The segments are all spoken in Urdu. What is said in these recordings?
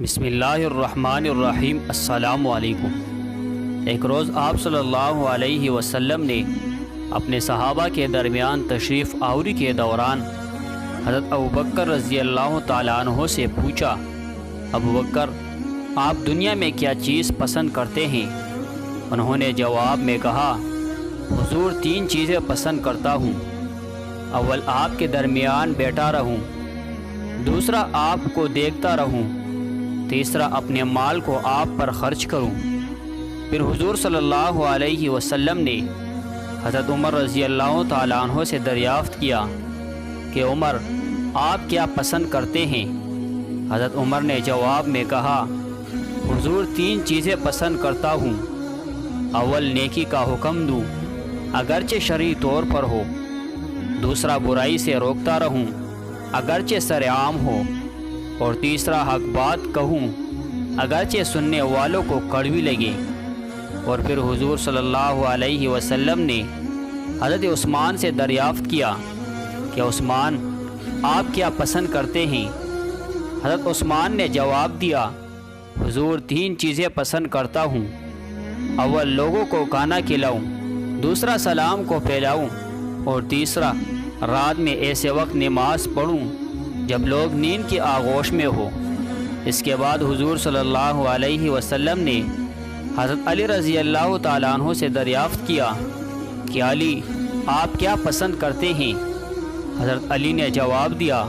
بسم اللہ الرحمن الرحیم۔ السلام علیکم۔ ایک روز آپ صلی اللہ علیہ وسلم نے اپنے صحابہ کے درمیان تشریف آوری کے دوران حضرت ابوبکر رضی اللہ تعالیٰ عنہ سے پوچھا، ابوبکر آپ دنیا میں کیا چیز پسند کرتے ہیں؟ انہوں نے جواب میں کہا، حضور تین چیزیں پسند کرتا ہوں۔ اول آپ کے درمیان بیٹھا رہوں، دوسرا آپ کو دیکھتا رہوں، تیسرا اپنے مال کو آپ پر خرچ کروں۔ پھر حضور صلی اللہ علیہ وسلم نے حضرت عمر رضی اللہ تعالیٰ عنہ سے دریافت کیا کہ عمر آپ کیا پسند کرتے ہیں؟ حضرت عمر نے جواب میں کہا، حضور تین چیزیں پسند کرتا ہوں۔ اول نیکی کا حکم دوں اگرچہ شرعی طور پر ہو، دوسرا برائی سے روکتا رہوں اگرچہ سرعام ہو، اور تیسرا حق بات کہوں اگرچہ سننے والوں کو کڑوی لگے۔ اور پھر حضور صلی اللہ علیہ وسلم نے حضرت عثمان سے دریافت کیا کہ عثمان آپ کیا پسند کرتے ہیں؟ حضرت عثمان نے جواب دیا، حضور تین چیزیں پسند کرتا ہوں۔ اول لوگوں کو کھانا کھلاؤں، دوسرا سلام کو پھیلاؤں، اور تیسرا رات میں ایسے وقت نماز پڑھوں جب لوگ نیند کی آغوش میں ہو۔ اس کے بعد حضور صلی اللہ علیہ وسلم نے حضرت علی رضی اللہ تعالیٰ عنہ سے دریافت کیا کہ علی آپ کیا پسند کرتے ہیں؟ حضرت علی نے جواب دیا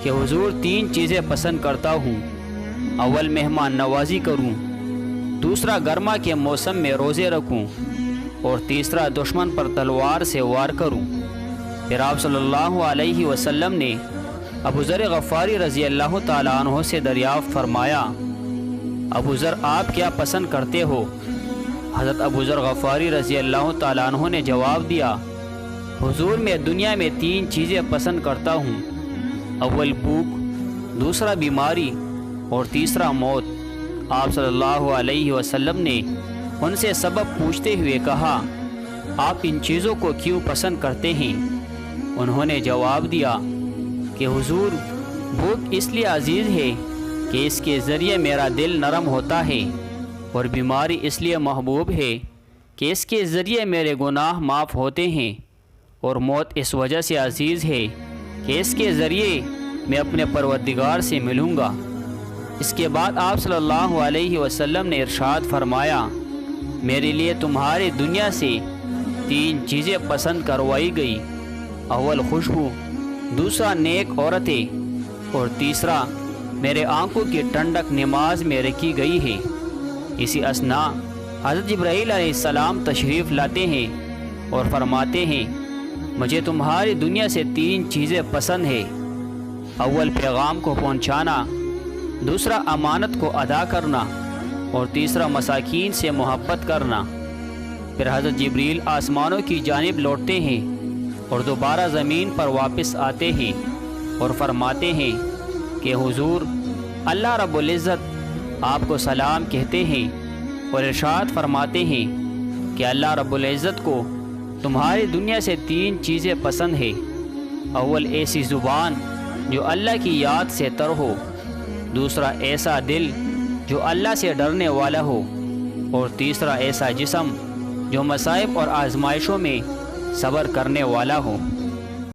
کہ حضور تین چیزیں پسند کرتا ہوں۔ اول مہمان نوازی کروں، دوسرا گرما کے موسم میں روزے رکھوں، اور تیسرا دشمن پر تلوار سے وار کروں۔ پھر آپ صلی اللہ علیہ وسلم نے ابو ذر غفاری رضی اللہ تعالیٰ عنہ سے دریافت فرمایا، ابو ذر آپ کیا پسند کرتے ہو؟ حضرت ابو ذر غفاری رضی اللہ تعالیٰ عنہ نے جواب دیا، حضور میں دنیا میں تین چیزیں پسند کرتا ہوں، اول بھوک، دوسرا بیماری، اور تیسرا موت۔ آپ صلی اللہ علیہ وسلم نے ان سے سبب پوچھتے ہوئے کہا، آپ ان چیزوں کو کیوں پسند کرتے ہیں؟ انہوں نے جواب دیا کہ حضور بھوک اس لیے عزیز ہے کہ اس کے ذریعے میرا دل نرم ہوتا ہے، اور بیماری اس لیے محبوب ہے کہ اس کے ذریعے میرے گناہ معاف ہوتے ہیں، اور موت اس وجہ سے عزیز ہے کہ اس کے ذریعے میں اپنے پروردگار سے ملوں گا۔ اس کے بعد آپ صلی اللہ علیہ وسلم نے ارشاد فرمایا، میرے لیے تمہاری دنیا سے تین چیزیں پسند کروائی گئی، اول خوشبو، دوسرا نیک عورتیں، اور تیسرا میرے آنکھوں کی ٹھنڈک نماز میں رکھی گئی ہے۔ اسی اثناء حضرت جبرائیل علیہ السلام تشریف لاتے ہیں اور فرماتے ہیں، مجھے تمہاری دنیا سے تین چیزیں پسند ہیں، اول پیغام کو پہنچانا، دوسرا امانت کو ادا کرنا، اور تیسرا مساکین سے محبت کرنا۔ پھر حضرت جبریل آسمانوں کی جانب لوٹتے ہیں اور دوبارہ زمین پر واپس آتے ہیں اور فرماتے ہیں کہ حضور اللہ رب العزت آپ کو سلام کہتے ہیں، اور ارشاد فرماتے ہیں کہ اللہ رب العزت کو تمہاری دنیا سے تین چیزیں پسند ہیں، اول ایسی زبان جو اللہ کی یاد سے تر ہو، دوسرا ایسا دل جو اللہ سے ڈرنے والا ہو، اور تیسرا ایسا جسم جو مصائب اور آزمائشوں میں صبر کرنے والا ہو۔